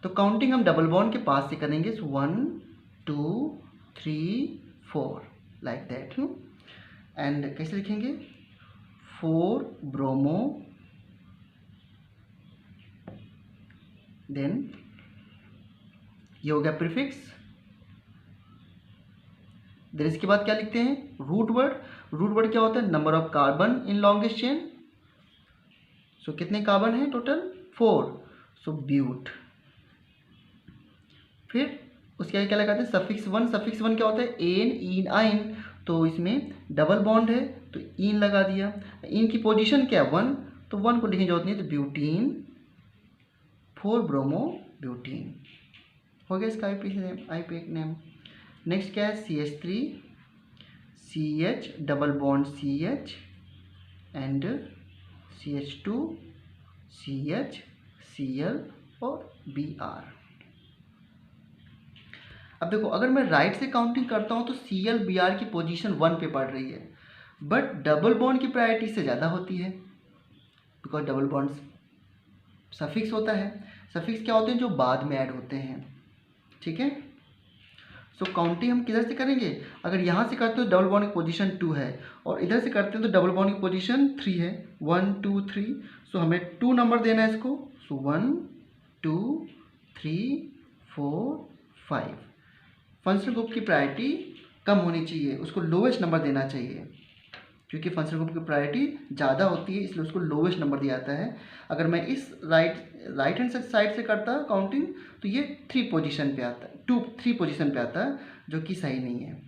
Speaker 1: तो काउंटिंग हम डबल बॉन्ड के पास से करेंगे। 1 2 3 4 लाइक दैट। एंड कैसे लिखेंगे? 4 ब्रोमो, देन ये हो गया प्रीफिक्स। देन इसके बाद क्या लिखते हैं? Root word. रूट वर्ड क्या होता है? Number of carbon in longest chain. So कितने कार्बन हैं टोटल? 4। सो ब्यूट। फिर उसके आगे क्या लगाते हैं? सफिक्स 1। सफिक्स 1 क्या होता है? एन, ईन, आइन। तो इसमें डबल बॉन्ड है तो ईन लगा दिया। ईन की पोजीशन क्या है? 1, तो 1 को लिखने की जरूरत नहीं है, तो ब्यूटीन, 4 ब्रोमो ब्यूटीन हो गया इसका IUPAC नेम। नेक्स्ट क्या है? CH3 CH double bond CH and CH2 CH Cl और Br। अब देखो, अगर मैं राइट से काउंटिंग करता हूँ तो Cl Br की पोजीशन 1 पे पड़ रही है, बट डबल बॉन्ड की प्रायोरिटी से ज़्यादा होती है, बिकॉज डबल बॉन्ड सफिक्स होता है। सफिक्स क्या होते हैं? जो बाद में ऐड होते हैं। ठीक है। सो काउंटिंग हम किधर से करेंगे? अगर यहाँ से करते हो तो डबल बॉन्ड की पोजीशन 2 है, और इधर से करते हैं तो डबल बॉन्ड की पोजीशन 3 है। 1 2 3। सो हमें 2 नंबर देना है इसको। सो 1 2 3 4 5। फंक्शनल ग्रुप की प्रायोरिटी कम होनी चाहिए, उसको लोवेस्ट नंबर देना चाहिए, क्योंकि फंक्शनल ग्रुप की प्रायोरिटी ज़्यादा होती है, इसलिए उसको लोवेस्ट नंबर दिया जाता है। अगर मैं इस राइट हैंड साइड से करता काउंटिंग तो ये 3 पोजीशन पे आता है, 3 पोजीशन पे आता है, जो कि सही नहीं है।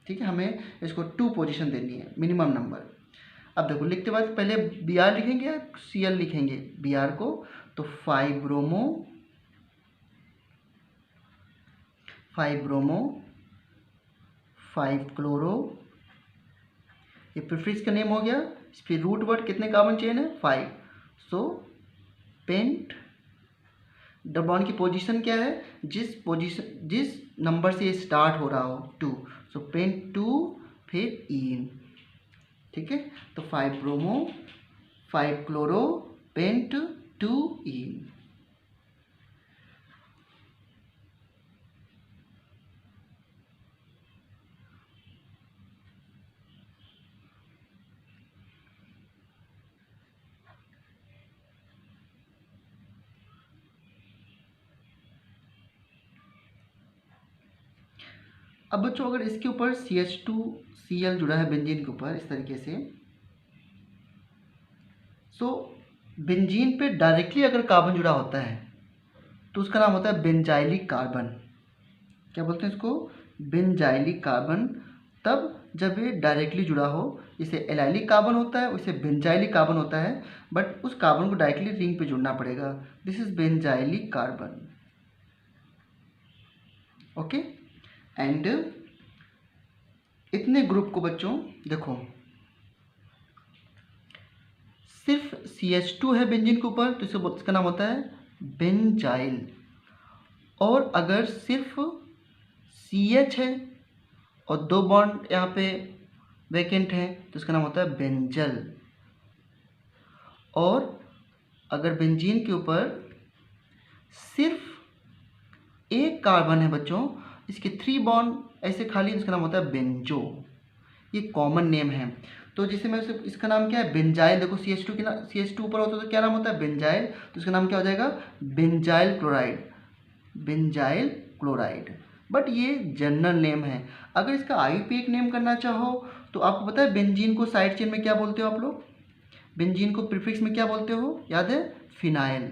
Speaker 1: ठीक है, हमें इसको 2 पोजीशन देनी है मिनिमम नंबर। अब देखो, लिखते वक्त पहले Br लिखेंगे या Cl लिखेंगे Br को? तो 5 ब्रोमो 5 क्लोरो, ये प्रीफिक्स का नेम हो गया। फिर रूट वर्ड कितने कार्बन चेन है? 5। सो पेंट। डबल बॉन्ड की पोजीशन क्या है? जिस नंबर से ये स्टार्ट हो रहा हो, 2। सो पेंट 2 फिर ईन। ठीक है, तो 5 ब्रोमो 5 क्लोरो पेंट 2 ईन। अब बच्चों, अगर इसके ऊपर CH2Cl जुड़ा है बेंजीन के ऊपर इस तरीके से, सो बेंजीन पे डायरेक्टली अगर कार्बन जुड़ा होता है तो उसका नाम होता है बेंजाइलिक कार्बन। क्या बोलते हैं इसको? Benzylic carbon. तब जब ये डायरेक्टली जुड़ा हो, इसे एलाइलिक कार्बन होता है, उसे बेंजाइलिक कार्बन होता है, बट उस कार्बन को डायरेक्टली रिंग पे जुड़ना पड़ेगा। This is benzylic carbon. Okay. And इतने ग्रुप को बच्चों देखो, सिर्फ CH2 है बेंजीन के ऊपर तो इसका नाम होता है बेंजाइल, और अगर सिर्फ CH है और 2 बॉन्ड यहाँ पे वैकेंट है तो इसका नाम होता है बेंजल। और अगर बेंजीन के ऊपर सिर्फ एक कार्बन है बच्चों, इसके 3 बॉन्ड ऐसे खाली, इसका नाम होता है बेंजो। ये कॉमन नेम है। तो जैसे मैं इसका नाम क्या है? बेंजाइल। देखो CH2 की CH2 ऊपर होता है तो क्या नाम होता है? बेंजाइल। तो इसका नाम क्या हो जाएगा? Benzyl chloride. Benzyl chloride. But ये जनरल नेम है। अगर इसका IUPAC नेम करना चाहो तो आपको पता है बेंजीन को साइड चेन में क्या बोलते हो आप लोग? बेंजीन को प्रीफिक्स में क्या बोलते हो? याद है? फिनाइल।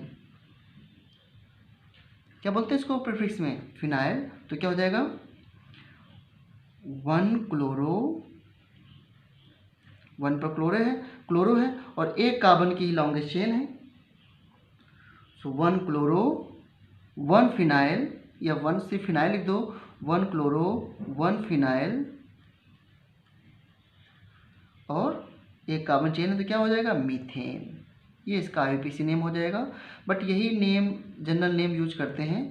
Speaker 1: क्या बोलते हैं इसको प्रीफिक्स में? फिनाइल। तो क्या हो जाएगा? 1 क्लोरो, 1 पर क्लोरो है और एक कार्बन की लॉन्गेस्ट चेन है। सो 1 क्लोरो 1 फिनाइल या 1 से फिनाइल लिख दो, 1 क्लोरो 1 फिनाइल और एक कार्बन चेन है तो क्या हो जाएगा, मीथेन। ये इसका IUPAC नेम हो जाएगा। बट यही नेम जनरल नेम यूज करते हैं,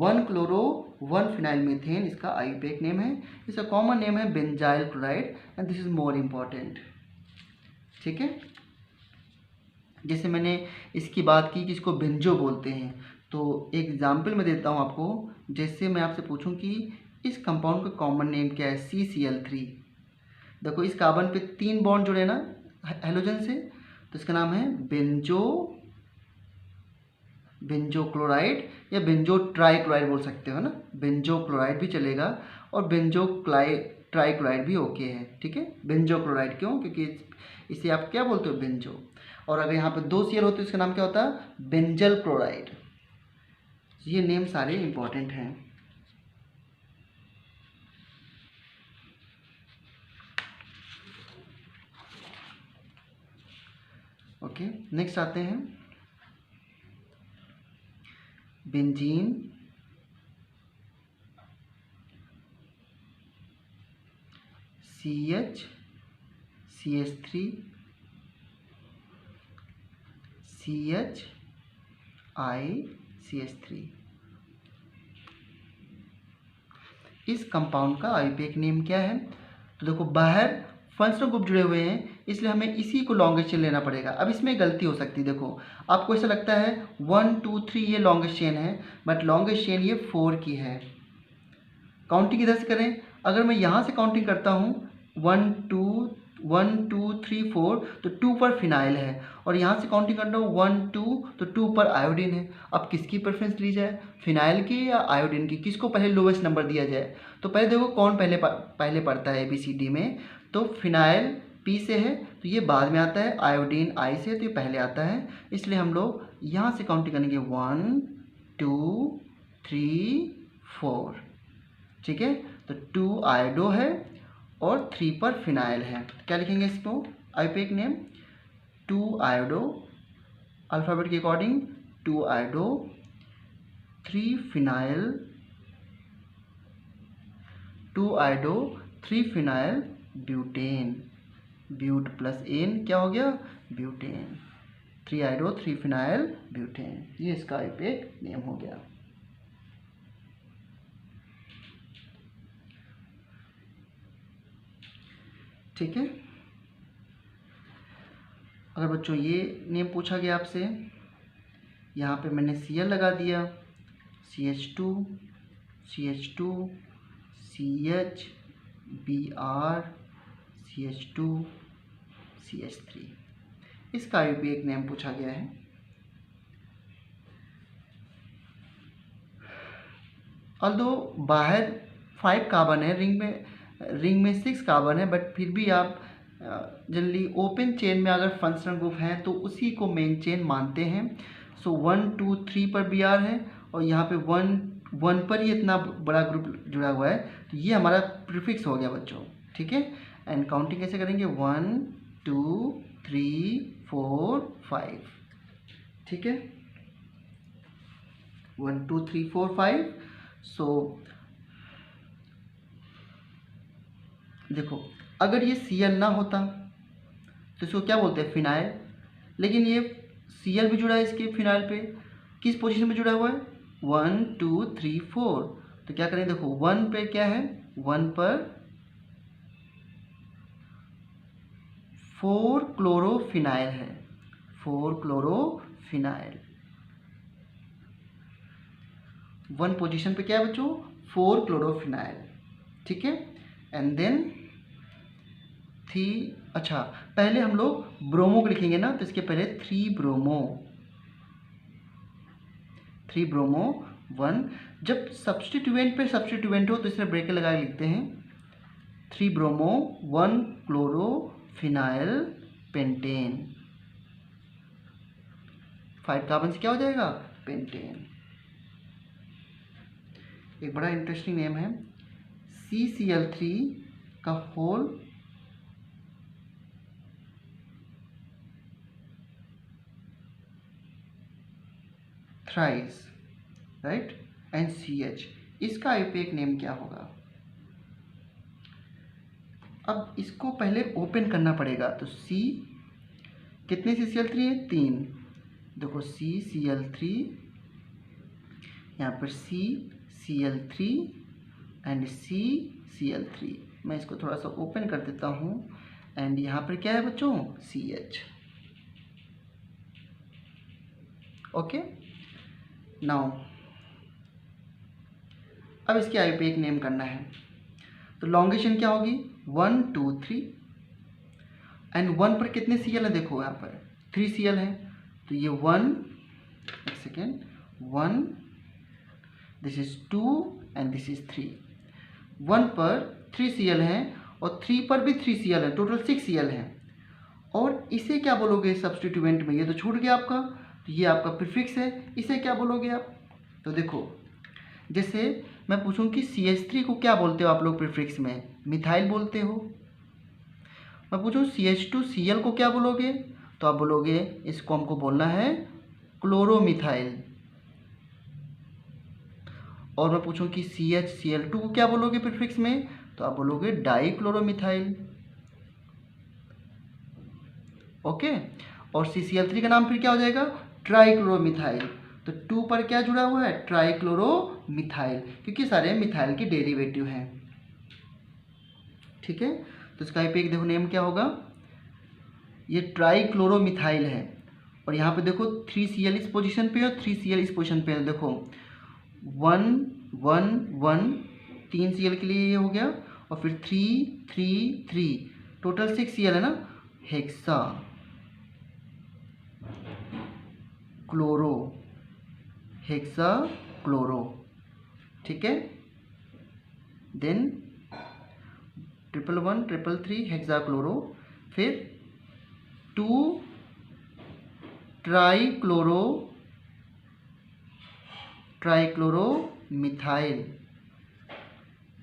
Speaker 1: 1 क्लोरो 1 फिनाइल मीथेन इसका IUPAC नेम है। इसका कॉमन नेम है benzyl chloride and this is more important. ठीक है, जैसे मैंने इसकी बात की कि इसको बेंजो बोलते हैं, तो एक एग्जाम्पल मैं देता हूँ आपको। जैसे मैं आपसे पूछूं कि इस कंपाउंड का कॉमन नेम क्या है, CCl3। देखो इस कार्बन पे 3 बॉन्ड जुड़े ना हेलोजन से, तो इसका नाम है बेंजो क्लोराइड या बेंजो ट्राइक्लोराइड बोल सकते हो ना, बेंजो क्लोराइड भी चलेगा और बेंजो ट्राइक्लोराइड भी ओके है। ठीक है, बेंजो क्लोराइड क्यों, क्योंकि इसे आप क्या बोलते हो, बेंजो। और अगर यहाँ पे 2 Cl होते तो इसका नाम क्या होता है, बेंजल क्लोराइड। ये नेम सारे इंपॉर्टेंट हैं। ओके, नेक्स्ट आते हैं benzene, CH CH3 CH CH3। इस कंपाउंड का IUPAC नेम क्या है, तो देखो बाहर फंक्शनल ग्रुप जुड़े हुए हैं इसलिए हमें इसी को लॉन्गेस्ट चेन लेना पड़ेगा। अब इसमें गलती हो सकती है, देखो आपको ऐसा लगता है 1 2 3 ये लॉन्गेस्ट चेन है, बट लॉन्गेस्ट चेन ये 4 की है। काउंटिंग किधर से करें, अगर मैं यहाँ से काउंटिंग करता हूँ 1 2 3 4 तो 2 पर फिनाइल है, और यहाँ से काउंटिंग करता हूँ 1 2 तो 2 पर आयोडीन है। अब किसकी प्रेफरेंस ली जाए, फिनाइल की या आयोडीन की, किसको पहले लोवेस्ट नंबर दिया जाए। तो पहले देखो कौन पहले पढ़ता है ABCD में, तो फिनाइल P से है तो ये बाद में आता है, आयोडीन I से तो ये पहले आता है, इसलिए हम लोग यहाँ से काउंटिंग करेंगे 1 2 3 4। ठीक है, तो 2 आयोडो है और 3 पर फिनाइल है, क्या लिखेंगे इसको IUPAC नेम, 2 आयोडो, अल्फ़ाबेट के according 2 iodo 3 phenyl, 2 iodo 3 phenyl butane, but plus ane क्या हो गया, ब्यूटेन, 3 आयोडो 3 फिनाइल ब्यूटेन। ये इसका IUPAC नेम हो गया। ठीक है, अगर बच्चों ये नेम पूछा गया आपसे, यहाँ पे मैंने Cl लगा दिया, CH2 CH2 CH Br CH2 CH3, इसका IUPAC नेम पूछा गया है। ऑल्दो बाहर 5 कार्बन है, रिंग में 6 कार्बन है, बट फिर भी आप जनरली ओपन चेन में अगर फंक्शनल ग्रुप हैं तो उसी को मेन चेन मानते हैं। सो 1 2 3 पर Br है और यहाँ पे 1 पर ही इतना बड़ा ग्रुप जुड़ा हुआ है, तो ये हमारा प्रीफिक्स हो गया बच्चों। ठीक है, एंड काउंटिंग कैसे करेंगे, 1 2 3 4 5। ठीक है, 1 2 3 4 5। सो देखो अगर ये Cl ना होता तो इसको क्या बोलते हैं, फिनाइल, लेकिन ये Cl भी जुड़ा है इसके फिनाइल पे, किस पोजीशन पे जुड़ा हुआ है, 1 2 3 4। तो क्या करें, देखो 1 पे क्या है, 1 पर 4 क्लोरोफिनाइल है, 4 क्लोरोफिनाइल, 1 पोजीशन पे क्या है बच्चों, 4 क्लोरोफिनाइल। ठीक है, एंड देन अच्छा पहले हम लोग ब्रोमो को लिखेंगे ना, तो इसके पहले 3 ब्रोमो 1। जब सब्स्टिट्यूएंट पे सब्स्टिट्यूएंट हो तो इसमें ब्रेकेट लगा के लिखते हैं, 3 ब्रोमो 1 क्लोरोफिनाइल पेंटेन, 5 कार्बन से क्या हो जाएगा, पेंटेन। एक बड़ा इंटरेस्टिंग नेम है, CCl3 का whole thrice, right, and CH, इसका आईयूपीएक नेम क्या होगा? अब इसको पहले ओपन करना पड़ेगा। तो C, कितने CCl3 है? 3। देखो CCl3, यहाँ पर CCl3 एंड CCl3। मैं इसको थोड़ा सा ओपन कर देता हूँ एंड यहाँ पर क्या है बच्चों? CH। ओके, नाउ अब इसकी आईयूपीएक नेम करना है। तो लॉन्गेशन क्या होगी? 1 2 3 एंड 1 पर कितने Cl है? देखो यहाँ पर 3 Cl है। तो ये 1, एक second, 1, this is 2 and this is 3। 1 पर 3 Cl है और 3 पर भी 3 Cl है, टोटल 6 Cl है। और इसे क्या बोलोगे सब्स्टिट्यूएंट में? ये तो छूट गया आपका, तो ये आपका प्रीफिक्स है, इसे क्या बोलोगे आप? तो देखो, जैसे मैं पूछूं कि CH3 को क्या बोलते हो आप लोग प्रीफिक्स में? मिथाइल बोलते हो। मैं पूछूं CH2Cl को क्या बोलोगे? तो आप बोलोगे इसको हमको बोलना है क्लोरोमिथाइल। और मैं पूछूं कि CHCl2 को क्या बोलोगे प्रीफिक्स में? तो आप बोलोगे डाइक्लोरोमिथाइल। ओके, और CCl3 का नाम फिर क्या हो जाएगा? ट्राइक्लोरोमिथाइल। तो 2 पर क्या जुड़ा हुआ है? ट्राइक्लोरोमिथाइल, क्योंकि सारे मिथाइल के डेरिवेटिव हैं। ठीक है, तो इसका आईयूपीएक देखो नेम क्या होगा? ये ट्राइक्लोरोमिथाइल है। और यहाँ पे देखो 3 Cl इस पोजीशन पे और 3 Cl इस पोजीशन पे है। देखो 1 1 1, 3 Cl के लिए ये हो गया, और फिर 3 3 3, टोटल 6 Cl है ना। Hexa chloro, hexa chloro. ठीक है, देन 1 1 3 3 हेक्सा क्लोरो, फिर 2 ट्राइक्लोरो मिथाइल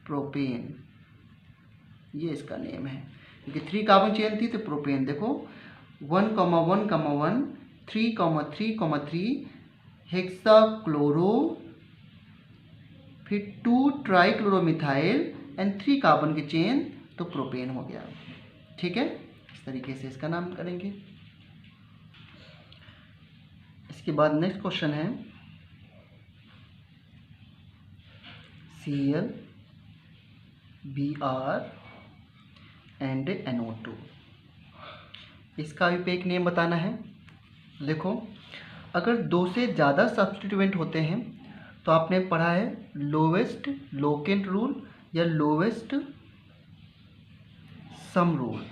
Speaker 1: प्रोपेन, ये इसका नेम है, क्योंकि 3 कार्बन चेन थी तो प्रोपेन। देखो 1 1 1 3 3 3 हेक्सा क्लोरो, फिर 2 ट्राइक्लोरोमिथाइल एंड 3 कार्बन की चेन, तो प्रोपेन हो गया। ठीक है, इस तरीके से इसका नाम करेंगे। इसके बाद नेक्स्ट क्वेश्चन है Cl, Br एंड NO2, इसका आईयूपीएक नेम बताना है। देखो, अगर 2 से ज़्यादा सब्स्टिट्यूएंट होते हैं तो आपने पढ़ा है लोवेस्ट लोकेंट रूल या लोवेस्ट सम रूल।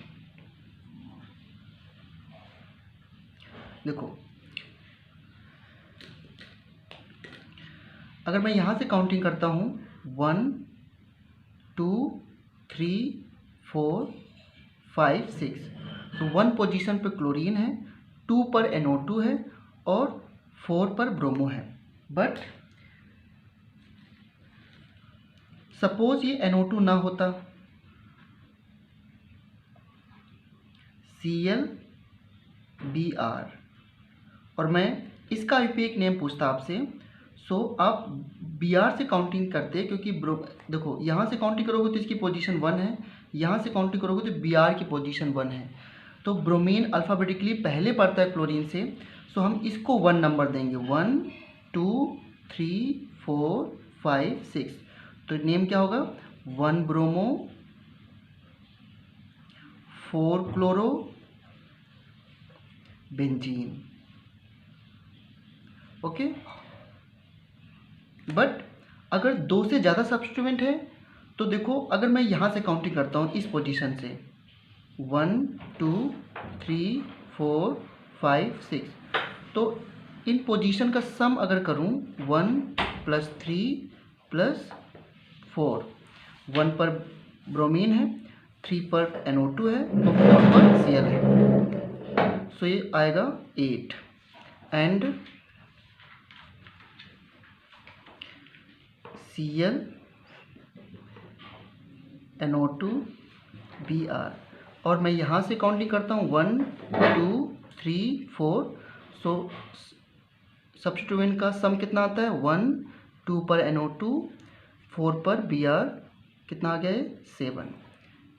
Speaker 1: देखो, अगर मैं यहाँ से काउंटिंग करता हूँ 1 2 3 4 5 6, तो 1 पोजीशन पर क्लोरीन है, 2 पर NO2 है और 4 पर ब्रोमो है। बट सपोज ये NO2 ना होता, Cl Br, और मैं इसका आईयूपीएक नेम पूछता आपसे, सो आप Br से काउंटिंग करते, क्योंकि देखो यहाँ से काउंटिंग करोगे तो इसकी पोजीशन 1 है, यहाँ से काउंटिंग करोगे तो Br की पोजीशन 1 है। तो ब्रोमीन अल्फ़ाबेटिकली पहले पढ़ता है क्लोरीन से, सो हम इसको 1 नंबर देंगे, 1 2 3 4 5 6। तो नेम क्या होगा? 1 bromo 4 chloro benzene. Okay, but अगर 2 से ज़्यादा सब्स्टिट्यूएंट है तो देखो, अगर मैं यहाँ से काउंटिंग करता हूँ इस पोजीशन से 1 2 3 4 5 6, तो इन पोजीशन का सम अगर करूँ 1 + 3 + 4, 1 पर ब्रोमीन है, 3 पर NO2 है, तो 4 पर Cl है, सो ये आएगा 8 एंड Cl NO2 Br, और मैं यहाँ से काउंटिंग करता हूँ 1 2 3 4, सो सब्स्टिट्यूएंट का सम कितना आता है? 1 2 पर NO2, 4 पर Br, कितना आ गया है 7।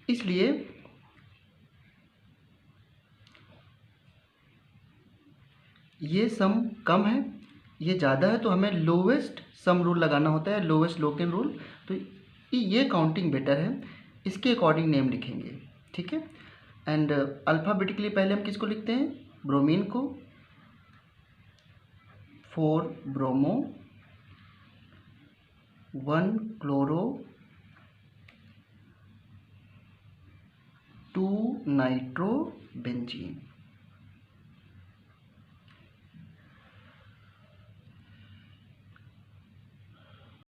Speaker 1: इसलिए ये सम कम है, ये ज़्यादा है, तो हमें लोवेस्ट सम रूल लगाना होता है, लोवेस्ट लोकेन रूल। तो ये काउंटिंग बेटर है, इसके अकॉर्डिंग नेम लिखेंगे, ठीक है। एंड अल्फ़ाबेटिकली पहले हम किसको लिखते हैं, ब्रोमीन को, 4 ब्रोमो, 1 क्लोरो, 2 नाइट्रो बेंजीन।